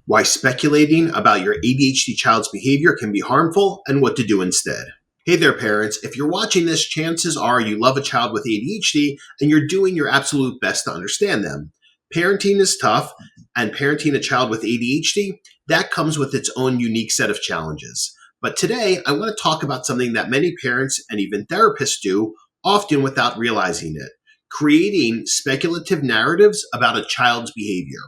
why speculating about your ADHD child's behavior can be harmful, and what to do instead. Hey there, parents. If you're watching this, chances are you love a child with ADHD and you're doing your absolute best to understand them. Parenting is tough, and parenting a child with ADHD, that comes with its own unique set of challenges. But today, I want to talk about something that many parents and even therapists do, often without realizing it: creating speculative narratives about a child's behavior.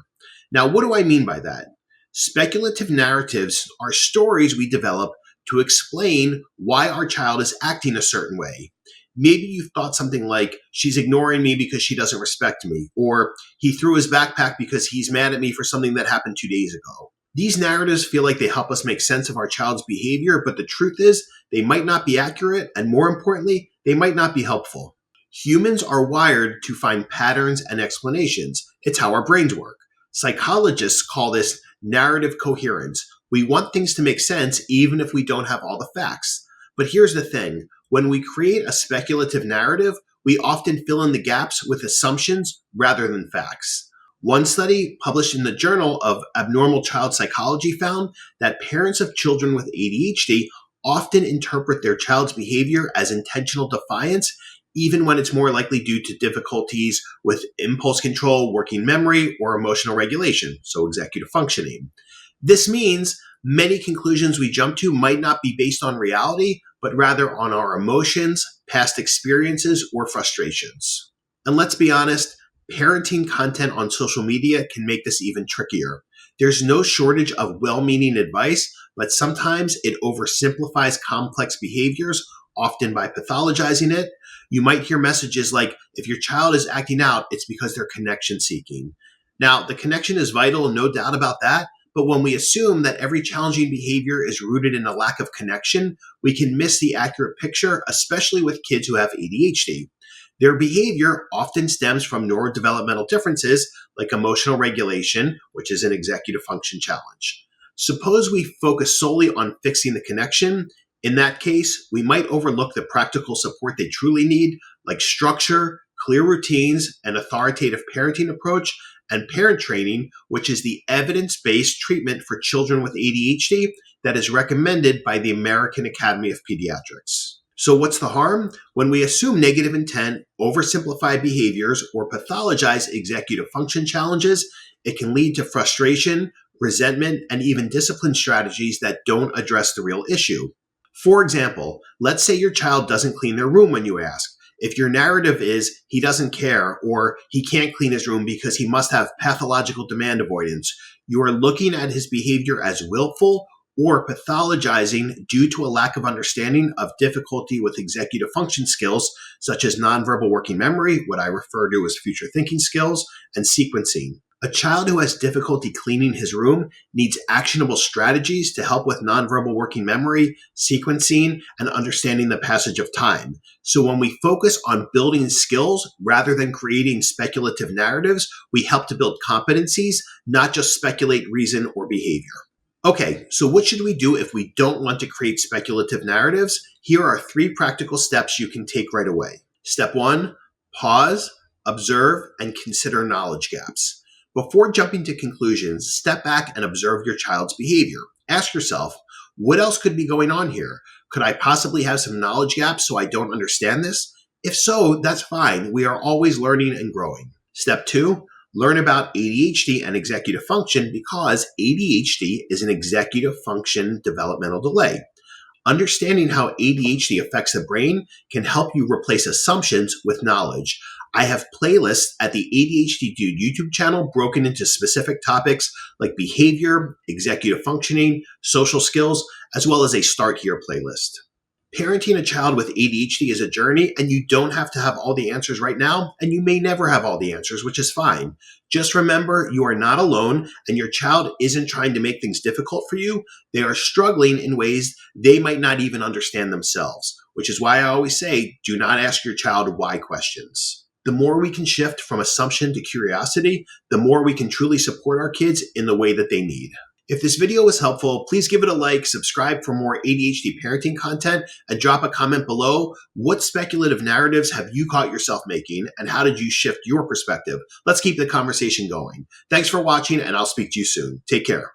Now, what do I mean by that? Speculative narratives are stories we develop to explain why our child is acting a certain way. Maybe you thought something like, she's ignoring me because she doesn't respect me, or he threw his backpack because he's mad at me for something that happened 2 days ago. These narratives feel like they help us make sense of our child's behavior, but the truth is they might not be accurate, and more importantly, they might not be helpful. Humans are wired to find patterns and explanations. It's how our brains work. Psychologists call this narrative coherence. We want things to make sense even if we don't have all the facts. But here's the thing. When we create a speculative narrative, we often fill in the gaps with assumptions rather than facts. One study published in the Journal of Abnormal Child Psychology found that parents of children with ADHD often interpret their child's behavior as intentional defiance, even when it's more likely due to difficulties with impulse control, working memory, or emotional regulation, so executive functioning. This means many conclusions we jump to might not be based on reality, but rather on our emotions, past experiences, or frustrations. And let's be honest, parenting content on social media can make this even trickier. There's no shortage of well-meaning advice, but sometimes it oversimplifies complex behaviors, often by pathologizing it. You might hear messages like, if your child is acting out, it's because they're connection seeking. Now, the connection is vital, no doubt about that. But when we assume that every challenging behavior is rooted in a lack of connection, we can miss the accurate picture, especially with kids who have ADHD. Their behavior often stems from neurodevelopmental differences like emotional regulation, which is an executive function challenge. Suppose we focus solely on fixing the connection. In that case, we might overlook the practical support they truly need, like structure, clear routines, an authoritative parenting approach, and parent training, which is the evidence-based treatment for children with ADHD that is recommended by the American Academy of Pediatrics. So what's the harm? When we assume negative intent, oversimplify behaviors, or pathologize executive function challenges, it can lead to frustration, resentment, and even discipline strategies that don't address the real issue. For example, let's say your child doesn't clean their room when you ask. If your narrative is he doesn't care or he can't clean his room because he must have pathological demand avoidance, you are looking at his behavior as willful or pathologizing due to a lack of understanding of difficulty with executive function skills such as nonverbal working memory, what I refer to as future thinking skills, and sequencing. A child who has difficulty cleaning his room needs actionable strategies to help with nonverbal working memory, sequencing, and understanding the passage of time. So when we focus on building skills rather than creating speculative narratives, we help to build competencies, not just speculate reason or behavior. Okay, so what should we do if we don't want to create speculative narratives? Here are 3 practical steps you can take right away. Step 1, pause, observe, and consider knowledge gaps. Before jumping to conclusions, step back and observe your child's behavior. Ask yourself, what else could be going on here? Could I possibly have some knowledge gaps so I don't understand this? If so, that's fine. We are always learning and growing. Step 2, learn about ADHD and executive function because ADHD is an executive function developmental delay. Understanding how ADHD affects the brain can help you replace assumptions with knowledge. I have playlists at the ADHD Dude YouTube channel broken into specific topics like behavior, executive functioning, social skills, as well as a Start Here playlist. Parenting a child with ADHD is a journey, and you don't have to have all the answers right now, and you may never have all the answers, which is fine. Just remember, you are not alone, and your child isn't trying to make things difficult for you. They are struggling in ways they might not even understand themselves, which is why I always say, do not ask your child why questions. The more we can shift from assumption to curiosity, the more we can truly support our kids in the way that they need. If this video was helpful, please give it a like, subscribe for more ADHD parenting content, and drop a comment below. What speculative narratives have you caught yourself making, and how did you shift your perspective? Let's keep the conversation going. Thanks for watching, and I'll speak to you soon. Take care.